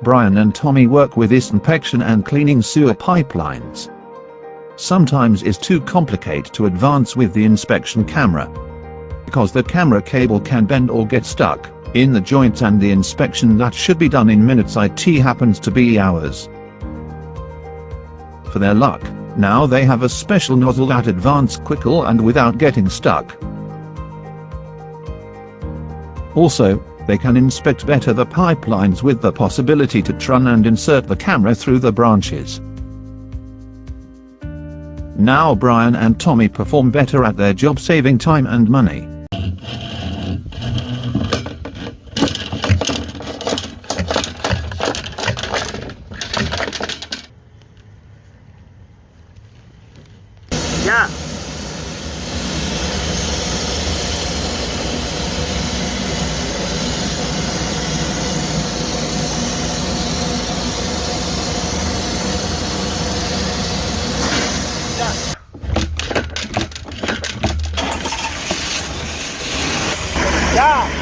Brian and Tommy work with inspection and cleaning sewer pipelines. Sometimes it's too complicated to advance with the inspection camera, because the camera cable can bend or get stuck in the joints, and the inspection that should be done in minutes IT happens to be hours. For their luck, now they have a special nozzle that advances quickly and without getting stuck. Also, they can inspect better the pipelines with the possibility to run and insert the camera through the branches. Now Brian and Tommy perform better at their job, saving time and money. Ja. Ja.